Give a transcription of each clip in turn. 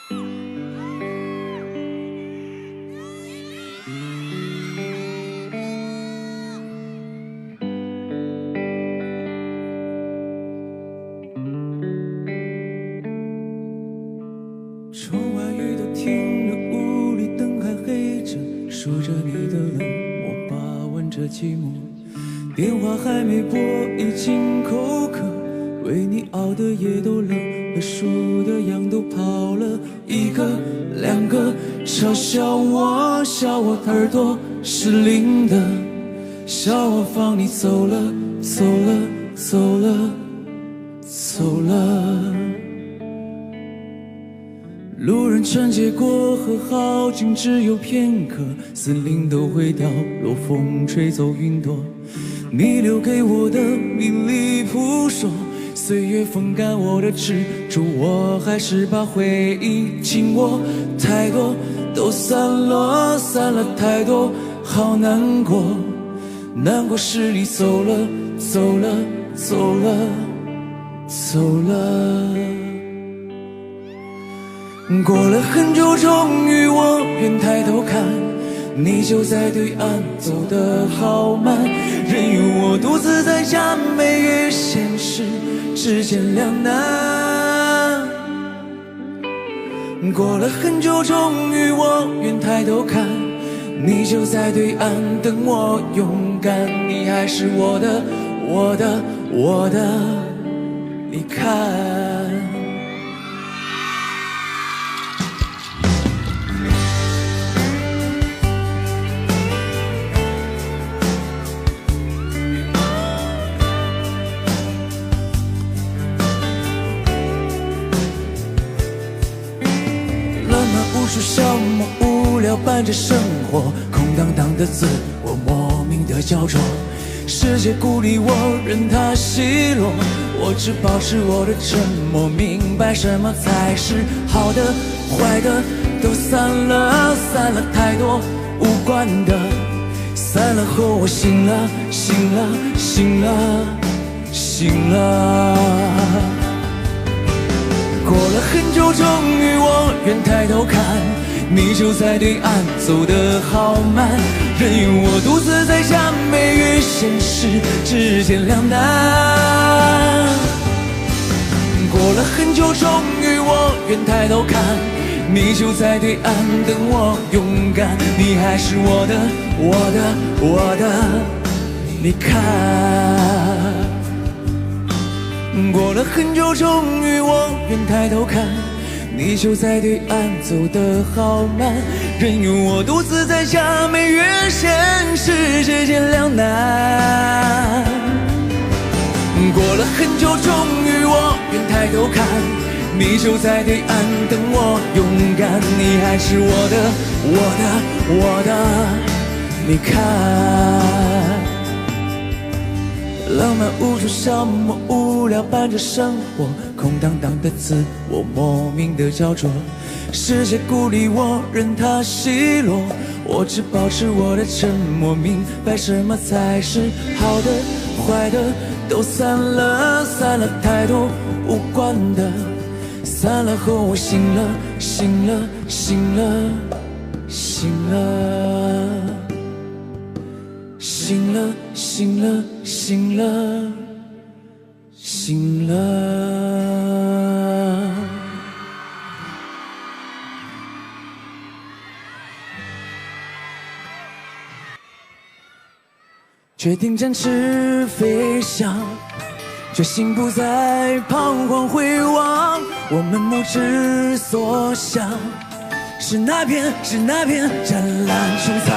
窗外雨都停了，屋里灯还黑着，数着你的冷漠，把玩着寂寞。电话还没拨，已经口渴，为你熬的夜都冷了，数的羊都跑了，一个两个，嘲笑我，笑我耳朵是灵的，笑我放你走了，走了，走了，走了。路人穿街过河，好景只有片刻，森林都会掉落，风吹走云朵。你留给我的名利扑朔，岁月风干我的执着，我还是把回忆紧握。太多都散落，散了太多，好难过。难过是你走了，走了，走了，走了。过了很久，终于我愿抬头看，你就在对岸，走得好慢，任由我独自在家，每与现实之间两难。过了很久，终于我愿抬头看，你就在对岸等我勇敢，你还是我的，我的，我的，你看。说消磨无聊伴着生活，空荡荡的自我莫名的焦灼，世界孤立我，任它奚落，我只保持我的沉默，明白什么才是好的，坏的都散了，散了太多无关的，散了后我醒了，醒了，醒了，醒了。过了很久，终于我愿抬头看，你就在对岸，走得好慢，任由我独自在家，每与现实之间两难。过了很久，终于我愿抬头看，你就在对岸等我勇敢，你还是我的，我的，我的，你看。过了很久，终于我愿抬头看，你就在对岸，走得好慢，任由我独自在家，每与现实之间两难。过了很久，终于我愿抬头看，你就在对岸等我勇敢，你还是我的，我的，我的，你看。浪漫无处消磨，无聊伴着生活，空荡荡的自我莫名的焦灼，世界孤立我，任它奚落，我只保持我的沉默，明白什么才是好的，坏的都散了，散了太多无关的，散了后我醒了，醒了，醒了，醒了，醒了，醒了，醒了，醒了。决定展翅飞翔，决心不再彷徨回望，我们目之所向是那片湛蓝穹苍。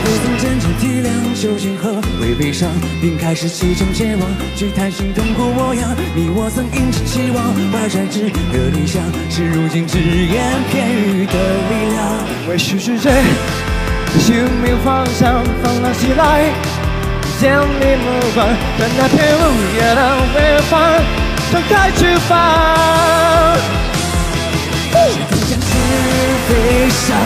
不曾真正体谅究竟何为悲伤，便开始启程前往，去探寻痛苦模样。你我曾因此期望，怀揣志的理想，是如今只言片语的力量。为世世界生命方向放浪起来，见你目光，让那片路也能回放，敞开翅膀，展翅飞翔。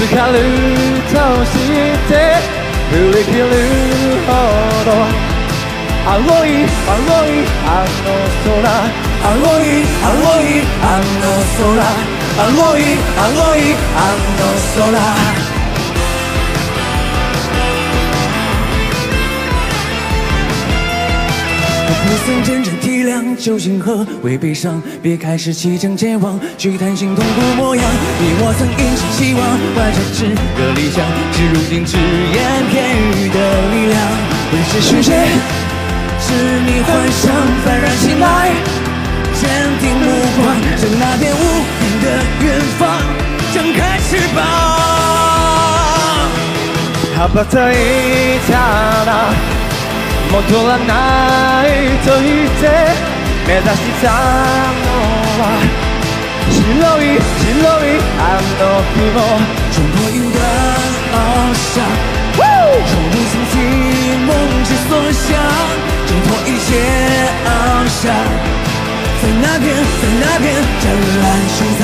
かるとして振り切るほど青い青いあの空青い青いあの空青い青いあの空不曾真正体谅旧情和为悲伤，别开始启程前往，去探寻痛苦模样。你我曾殷切期望，怀着炽热理想，至如今只言片语的力量。问世是谁？是你幻想幡然醒来，坚定目光，向那片无边的远方张开翅膀。羽ばたいたら戻らないと言って目指したのは白い白いあの雲冲破云端翱翔，冲入星际梦之所向，挣脱一切翱翔，在那片湛蓝穹苍。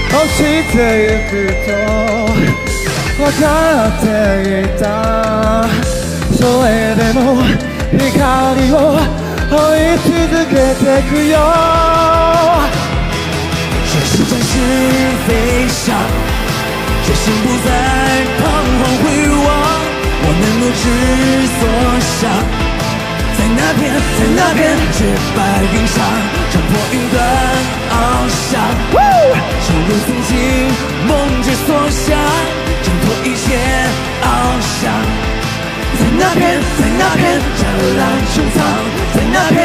落ちてゆくと分かっていたそれでも光を追い続けてくよ学习展翅飞翔，决心不再彷徨回望，我能够之所向，在那片洁白云上，冲破云端翱翔，冲入星际梦之所向，挣脱一切翱翔，在那片湛蓝穹苍，在那片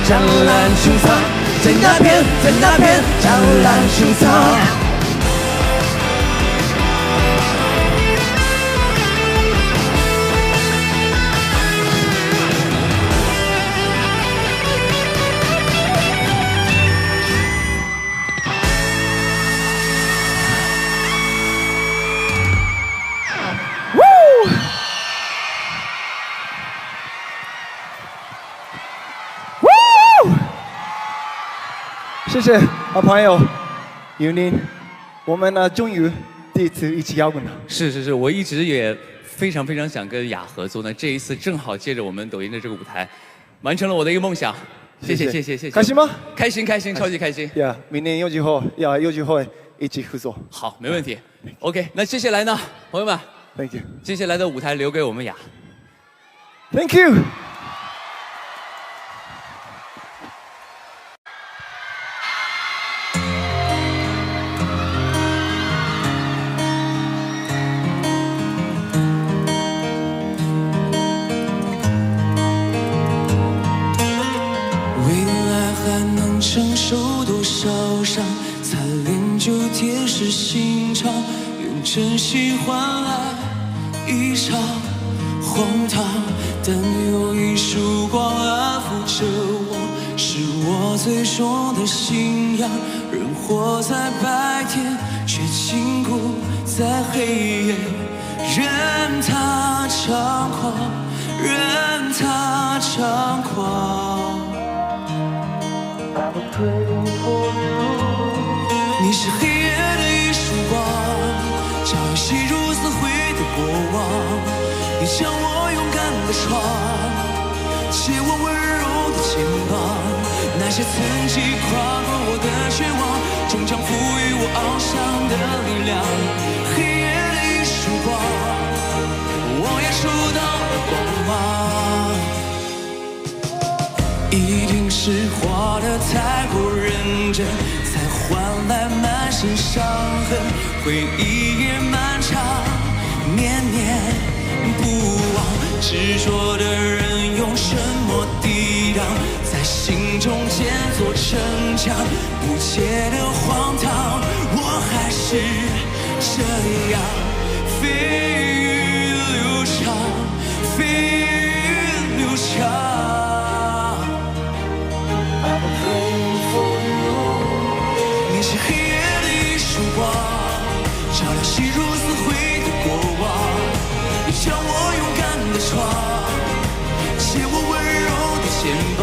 湛蓝穹苍，在那片湛蓝穹苍。谢谢好朋友尤宁，我们呢终于第一次一起摇滚了。是，我一直也非常想跟雅合作呢，这一次正好借着我们抖音的这个舞台，完成了我的一个梦想。谢谢，开心吗？开心，超级开心。Yeah， 明年有机会一起合作。好，没问题。OK， 那接下来呢，朋友们 ，Thank you。接下来的舞台留给我们雅。Thank you。承受多少伤，才练就铁石心肠，用真心换来一场荒唐。但有一束光安抚着我，是我最终的信仰。人活在白天，却禁锢在黑夜，任它猖狂，任它猖狂。你是黑夜的一束光，照亮昔如死灰的过往。你将我勇敢的闯，借我温柔的肩膀。那些曾经跨过我的绝望，终将赋予我翱翔的力量。黑夜的一束光，我也收到了光芒。一定是活得太过认真，才换来满身伤痕。回忆也漫长，念念不忘。执着的人用沉默抵挡，在心中建座城墙。不解的荒唐，我还是这样蜚语流长，蜚语流长。你是黑夜的一束光，照亮昔如死灰的过往。的床，借我温柔的肩膀。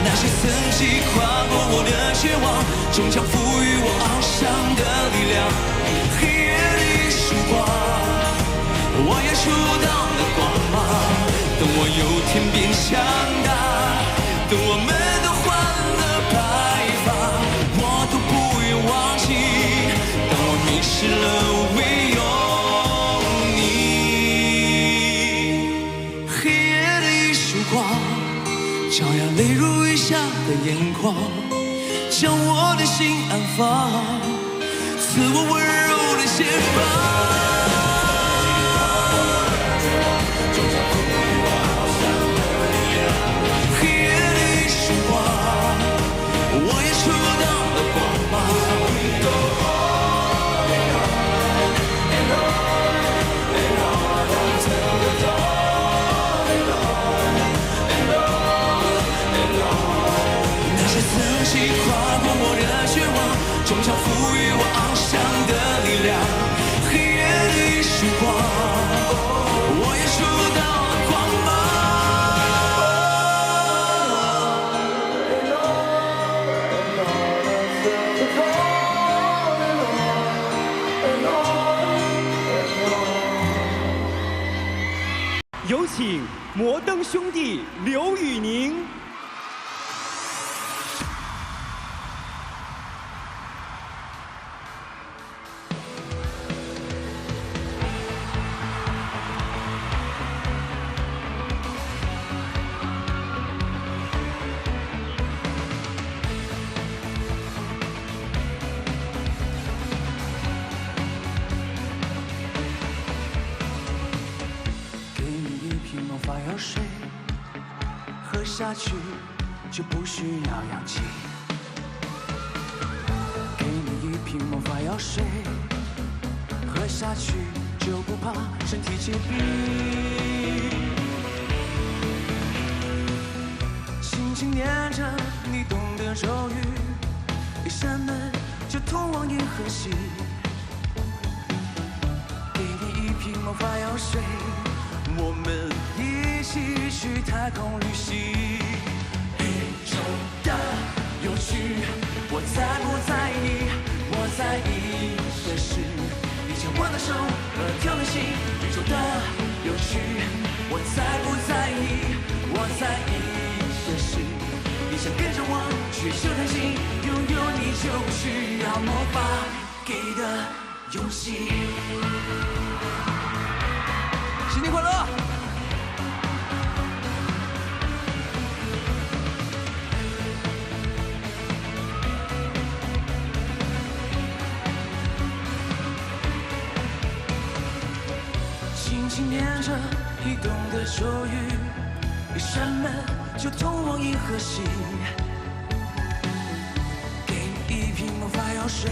那些曾经跨过我的绝望，终将赋予我翱翔的力量。黑夜里曙光，我也触到了光芒。等我有天变强大，等我们都换了白发，我都不愿忘记，当我迷失了唯有你。黑夜里曙光，照耀泪如雨下的眼眶，将我的心安放，赐我温柔的肩膀。终将赋予我翱翔的力量。黑夜里曙光，我也触到了光芒。有请摩登兄弟刘宇宁。水喝下去就不需要氧气，给你一瓶魔法药水，喝下去就不怕身体结冰。轻轻念着你懂的咒语，一扇门就通往银河系。给你一瓶魔法药水，我们一起去太空旅行。宇宙的有趣，我在不在意？我在意的是你牵我的手和跳的心。宇宙的有趣，我在不在意？我在意的是你想跟着我去秀弹性，拥有你就不需要魔法给的勇气。新年快乐！轻轻念着你懂的咒语，一扇门就通往银河系。给你一瓶魔法药水，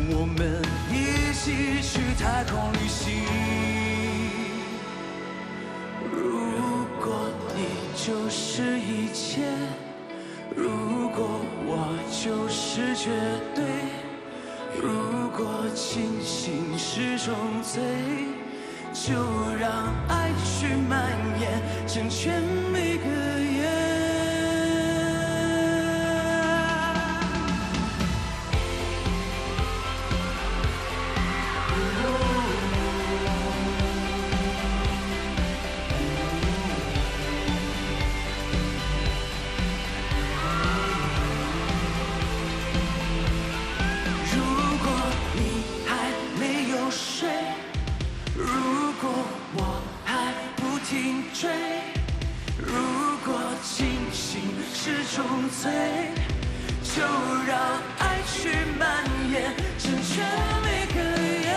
我们一起去太空旅行。如果你就是一切，如果我就是绝对，如果清醒是种罪，就让爱去蔓延，成全每个夜。如果你还没有睡，如果我还不停追，如果清醒是种罪，就让爱去蔓延，成全每个夜。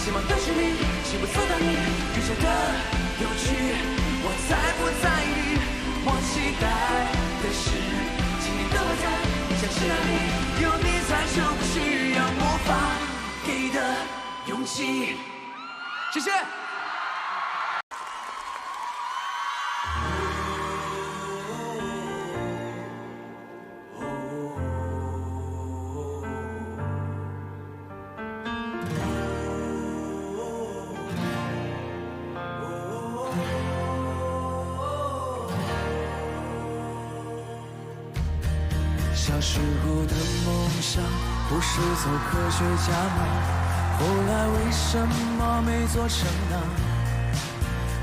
希望的是你，情不走到你，宇宙的有趣，我在不在意？我期待的是，今年的我在，像是那。有你在就不需要魔法给的勇气。谢谢。小时候的梦想不是做科学家吗？后来为什么没做成呢？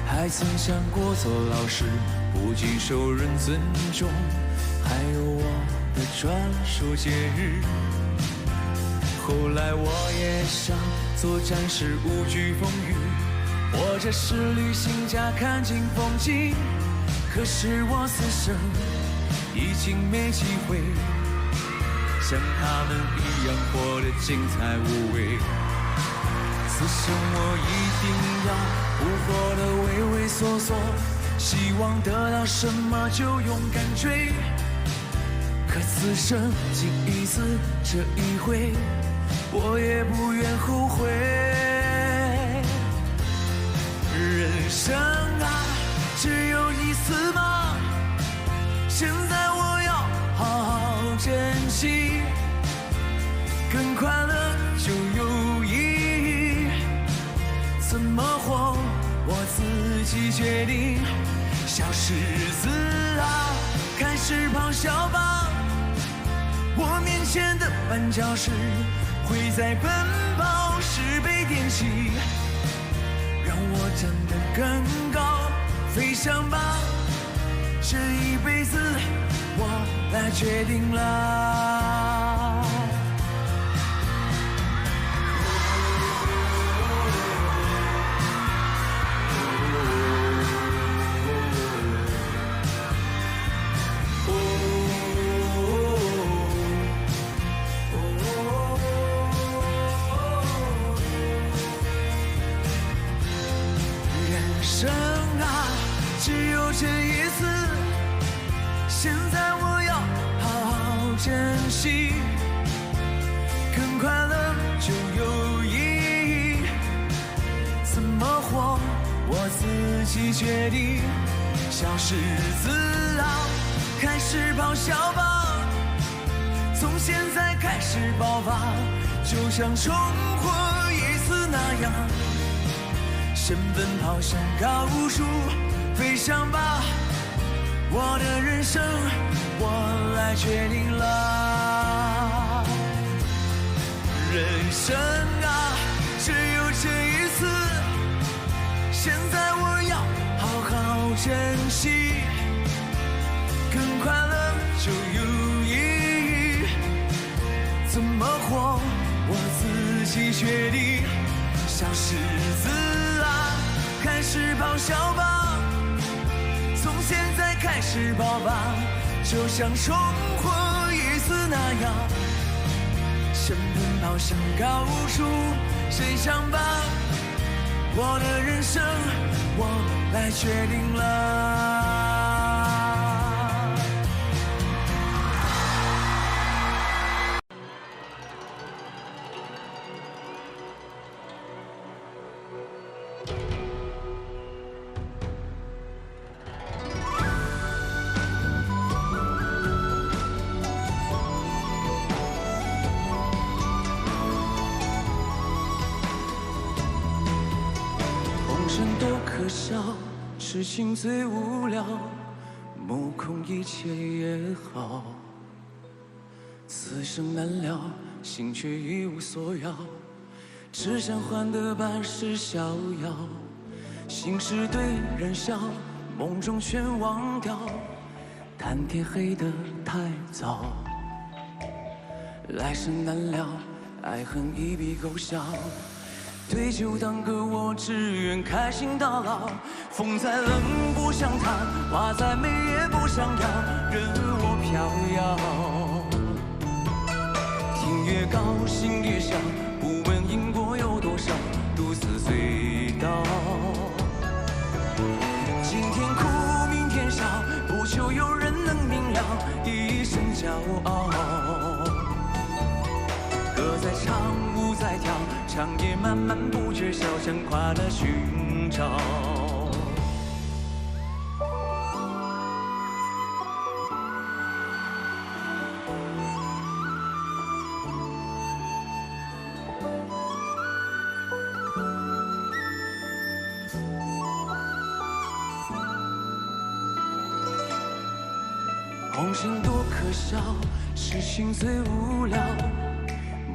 还曾想过做老师，不仅受人尊重，还有我的专属节日。后来我也想做战士，无惧风雨，或者是旅行家看尽风景。可是我此生已经没机会像他们一样活得精彩无畏。此生我一定要不活得畏畏缩缩，希望得到什么就勇敢追。可此生仅一次，这一回我也不愿后悔。人生啊，只有一次吗？现在我要好好珍惜，更快乐就有意义。怎么活，我自己决定。小狮子啊，开始咆哮吧！我面前的绊脚石会在奔跑时被点起，让我站得更高，飞翔吧！这一辈子我来决定了。人生啊，只有这一次，现在我要好好珍惜，更快乐就有意义。怎么活，我自己决定。小狮子啊，开始咆哮吧！从现在开始爆发，就像重活一次那样。先奔跑向高处，飞翔吧！我的人生我来决定了。人生啊，只有这一次，现在我要好好珍惜，更快乐就有意义。怎么活，我自己决定。小狮子啊，开始咆哮吧！从现在开始爆发，就像重活一次那样。先奔跑向高处，飞翔吧！我的人生我来决定了。多可笑，痴情最无聊，目空一切也好。此生难料，心却一无所要，只想换得半世逍遥。心事对人笑，梦中全忘掉，谈天黑得太早。来生难料，爱恨一笔勾销。对酒当歌，我只愿开心到老。风再冷不想逃，花再美也不想要，任我飘摇。天越高，心越小，不问因果有多少，独自醉倒。今天哭，明天笑，不求有人能明了，一生骄傲。唱舞在跳，长夜漫漫不觉晓，向快乐寻找。红尘多可笑，痴心最无聊，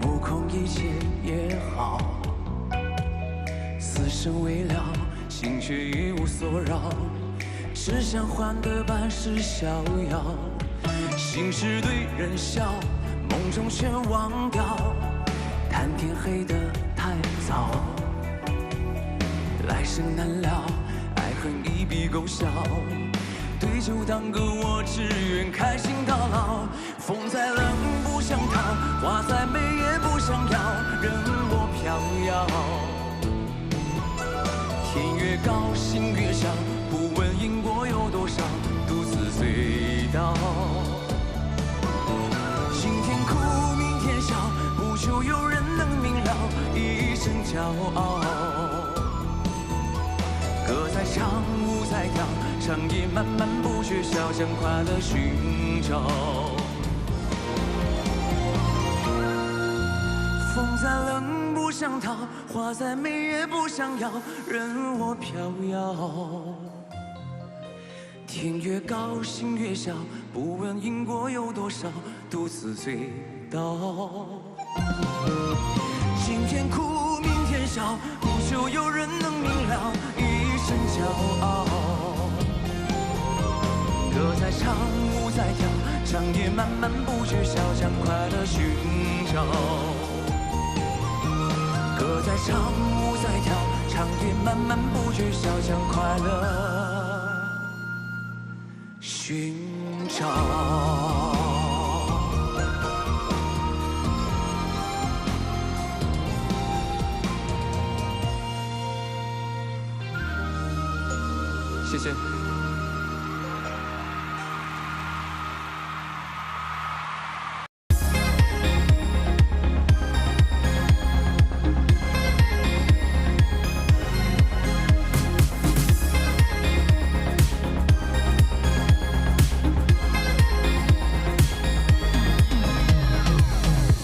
目空一切也好，此生未了，心却一无所扰，只想换个半世逍遥。心事对人笑，梦中全忘掉，谈天黑得太早，来生难料，爱恨一笔勾销。对酒当歌，我只愿开心到老。风再冷不想逃，花再美也不想要，任我飘摇。天越高，心越小，不问因果有多少，独自醉倒。今天哭，明天笑，不求有人能明了，一生骄傲。歌在唱，舞在跳，长夜漫漫不觉晓，向快乐寻找。风再冷不想逃，花再美也不想要，任我飘摇。天越高，心越小，不问因果有多少，独自醉倒。今天哭，明天笑，不求有人能明了，一生骄傲。歌在唱，舞在跳，长夜漫漫不觉晓，向快乐寻找。歌在唱，舞在跳，长夜漫漫不觉晓，向快乐寻找。谢谢。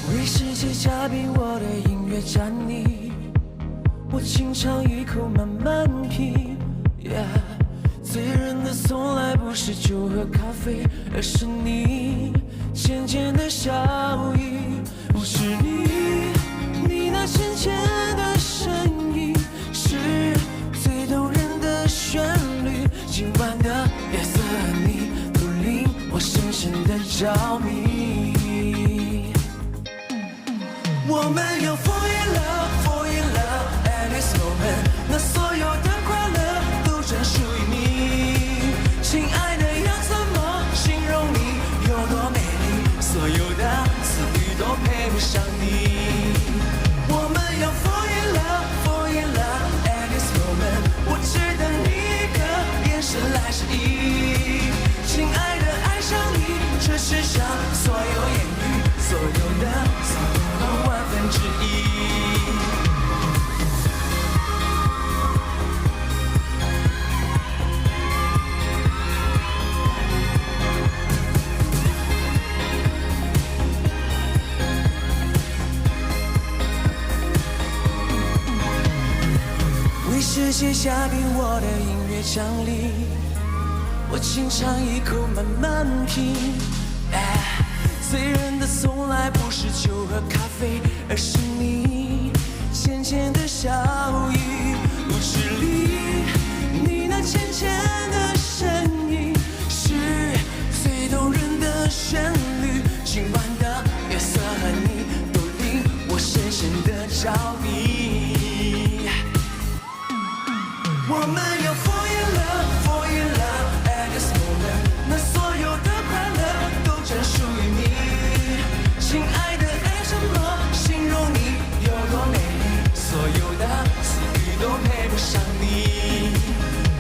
为世界嘉宾，我的音乐站你，我轻唱一口慢慢品。醉人的从来不是酒和咖啡，而是你渐渐的笑意。不是你那浅浅的声音，是最动人的旋律。今晚的夜色和你，都令我深深的着迷。我们要 fall in love, fall in love at this moment， 那所有的快乐都专属于你。亲爱的，要怎么形容你有多美丽？所有的词语都配不上你。我们要 fall in love, fall in love at this moment， 我只等你一个眼神来示意。亲爱的，爱上你，这世上所有言语，所有的词和万分之一。为世界下笔我的音乐奖励，我轻唱一口慢慢品。醉人的从来不是酒和咖啡，而是你浅浅的笑意。故事里你那浅浅的声音，是最动人的旋律。今晚的月色和你，都令我深深的着迷。我们要 fall in love, fall in love at this moment， 那所有的快乐都专属于你。亲爱的，爱什么形容你有多美丽？所有的词语都配不上你。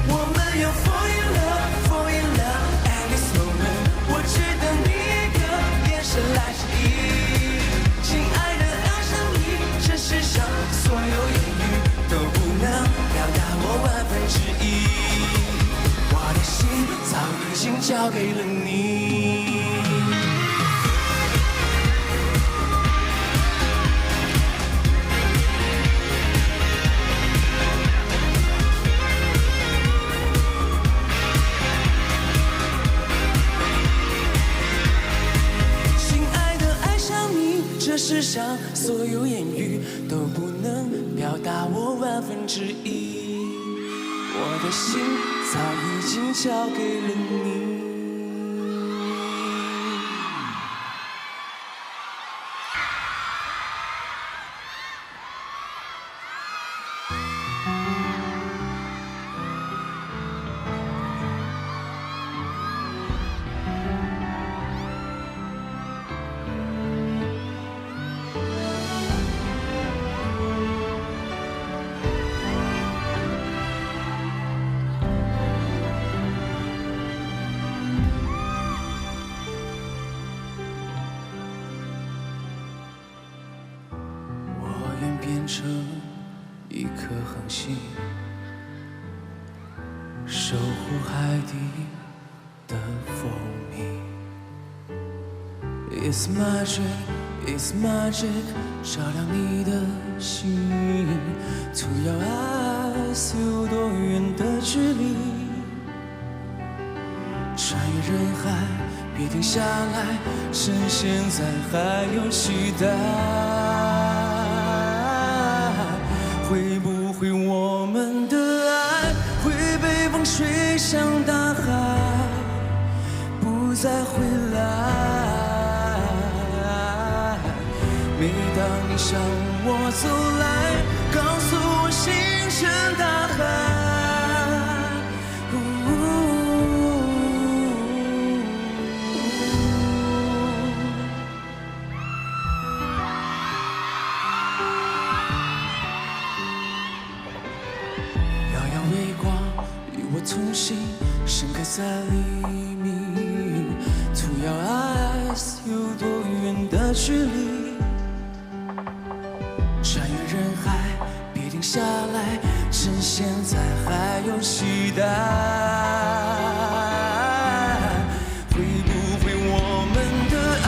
我们要 fall in love, fall in love at this moment， 我只等你一个眼神来示意。亲爱的，爱上你，交给了你。亲爱的，爱上你，这世上所有言语都不能表达我1/10。我的心早已经交给了你。变成一颗恒星，守护海底的蜂蜜。It's magic, it's magic， 照亮你的心。To your eyes， 有多远的距离？穿越人海，别停下来，趁现在还有期待。会不会我们的爱会被风吹向大海，不再回来？每当你向我走来，告诉我星辰大海。同行，盛开在黎明。To your eyes， 有多远的距离？穿越人海，别停下来，趁现在还有期待。会不会我们的爱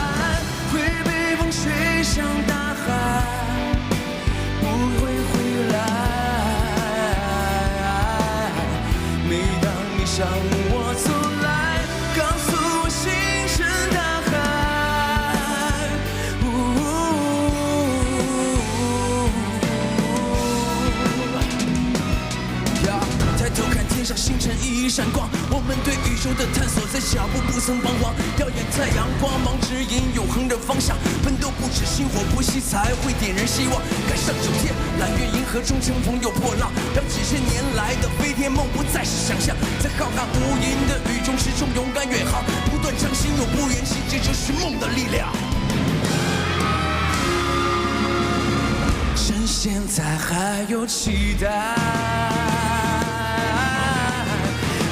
会被风吹向大海，不会回来？向我走来，告诉我星辰大海。抬头看天上星辰熠熠闪光，我们对宇宙的探索在脚步不曾彷徨。耀眼在阳光芒指引永恒的方向，奋斗不止，薪火不息才会点燃希望。赶上九天，揽月银河中乘风又破浪，让几千年来的飞天梦不再是想象。在浩瀚无垠的宇宙之中勇敢远航，不断尝新，永不言弃，这就是梦的力量。趁现在还有期待，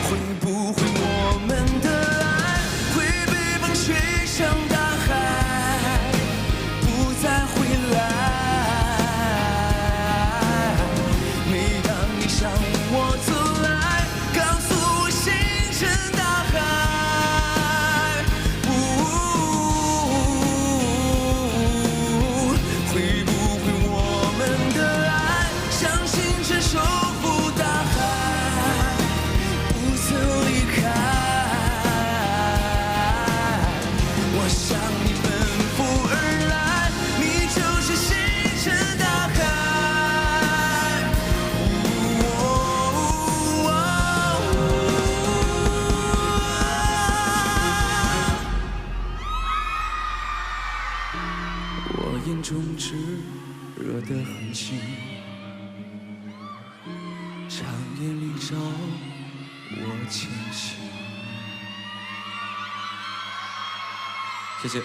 会不会我们的爱会被风吹向大海，不再回来？每当你向我走来，告诉我星辰大海。会不会我们的爱像星辰守护大海，不曾离开？我向你奔赴而来，你就是星辰大海。我眼中炙热的恒星，长夜里照我前行。谢谢。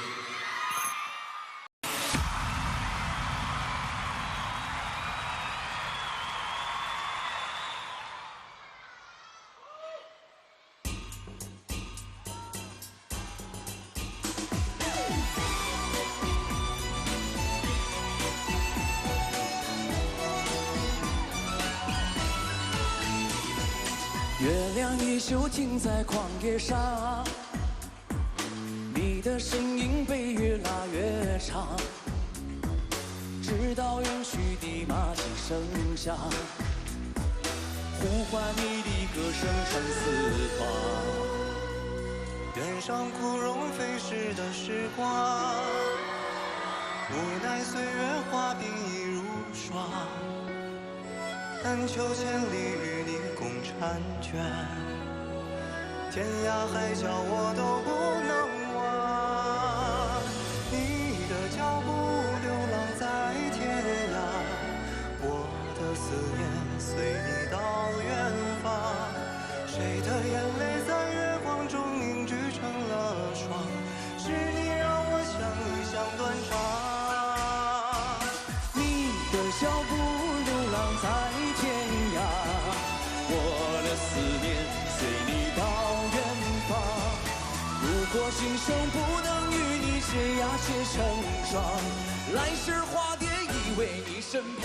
月亮依旧停在旷野上。的身影被越拉越长，直到远去的马蹄声响，呼唤你的歌声传四方。原上枯荣飞逝的时光，无奈岁月化冰已如霜，但求千里与你共婵娟，天涯海角我都不能忘。你的脚步流浪在天涯，我的思念随你到远方。谁的眼泪在月光中凝聚成了霜，是你让我想你想断肠。你的脚步流浪在天涯，我的思念随你到远方。如果今生不能与你结呀结成双，来世化蝶依偎你身旁。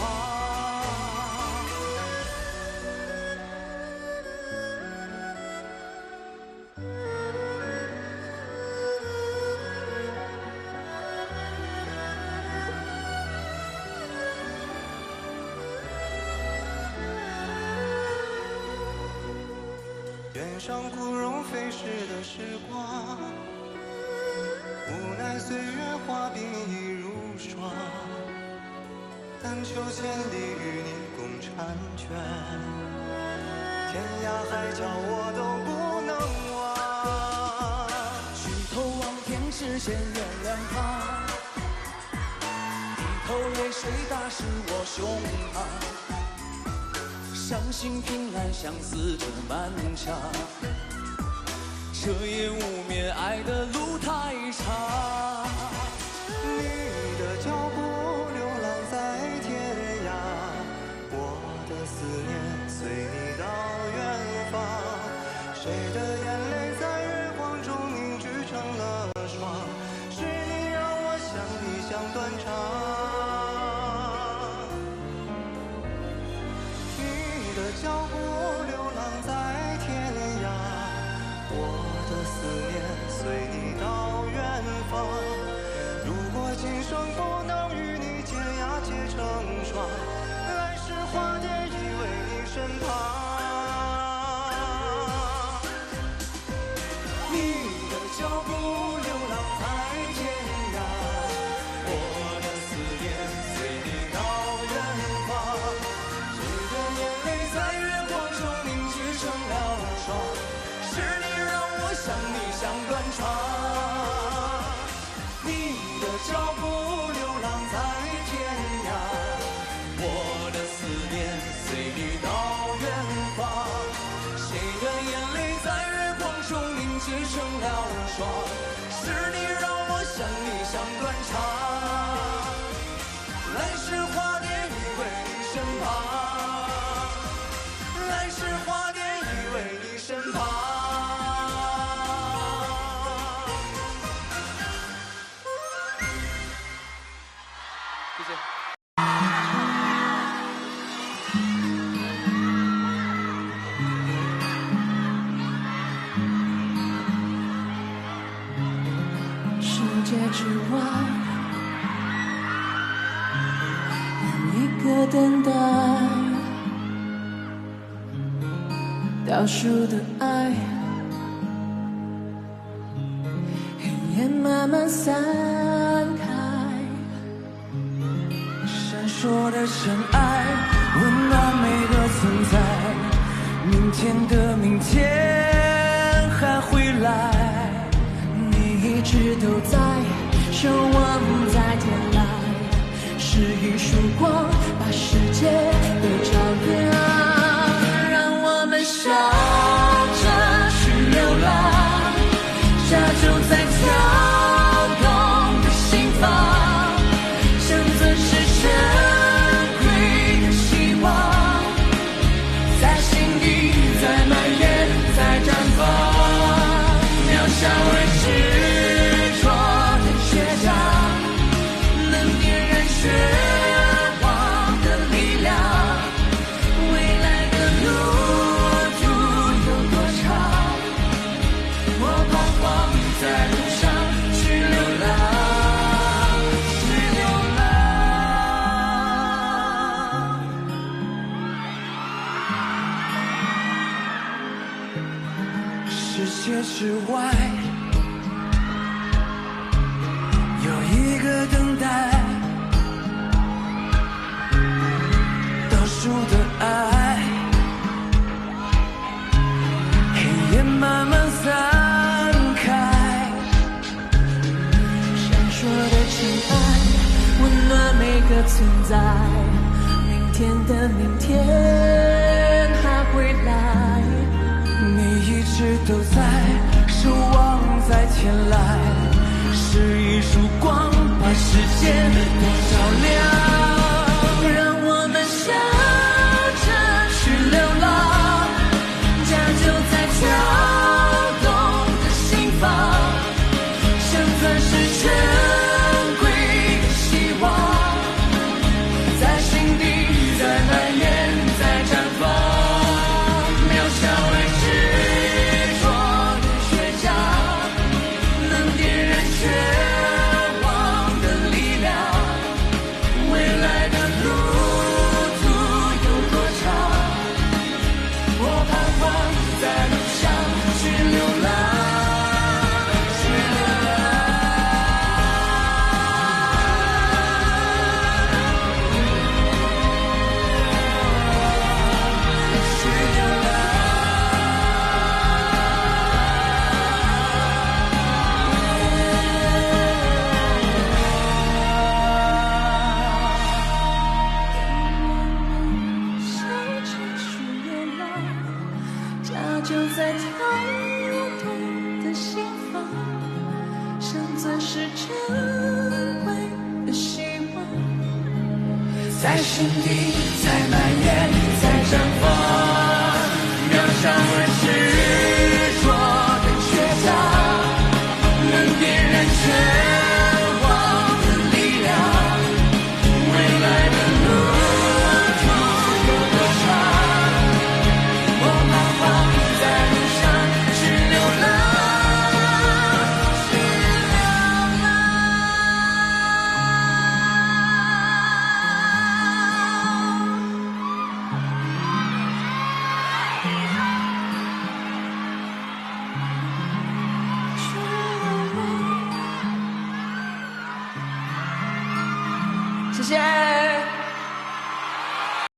原上枯荣飞逝的时光，无奈岁月化冰已如霜，但求千里与你共婵娟，天涯海角我都不能忘。举头望天只见月亮旁，低头泪水打湿我胸膛。伤心凭栏，相思竹满墙。彻夜无眠，爱的路太长。你的脚步流浪在天涯，我的思念随你到远方。谁的眼泪在月光中凝聚成了霜，是你让我想你想断肠。脚步流浪在天涯，我的思念随你到远方。如果今生不能与你结呀结成双，来世化蝶依偎你身旁。你的脚步流浪在天涯，我的思念随你到远方。在月光中凝聚成了霜，是你让我想你想断肠。你的脚步流浪在天涯，我的思念随你到远方。谁的眼泪在月光中凝聚成了霜，是你让我想你想断肠。来世化蝶依偎你身旁。来世化蝶依偎你身旁。谢谢。世界之外，有一个等待。倒数的爱，黑夜慢慢散开，闪烁的尘埃，温暖每个存在。明天的明天还会来，你一直都在，守望在天来，是一束光，把世界都照亮。笑着去流浪，家就在跳动的心房，生存是珍贵的希望，在心底在蔓延在绽放，渺小而执着的倔强。月之外，有一个等待倒数的爱，黑夜慢慢散开，闪烁的尘埃温暖每个存在，明天的明天还会来，你一直都在，守望在天来，是一束光把世界都照亮，让我们笑着去流浪，家就在跳动的心房，像钻石珍贵的希望，在心底在蔓延在绽放，渺小而执着的倔强，能点燃绝望的力量，未来的路途有多长，我彷徨在路上去流浪，去流浪，去流浪。笑着去流浪，家就在跳动的心房，像钻石珍贵的希望，在心底在蔓延在绽放，渺小而执着的倔强，能点燃绝望的力量，未来的路途有多长，我彷徨在路上去流浪，去流浪。谢谢。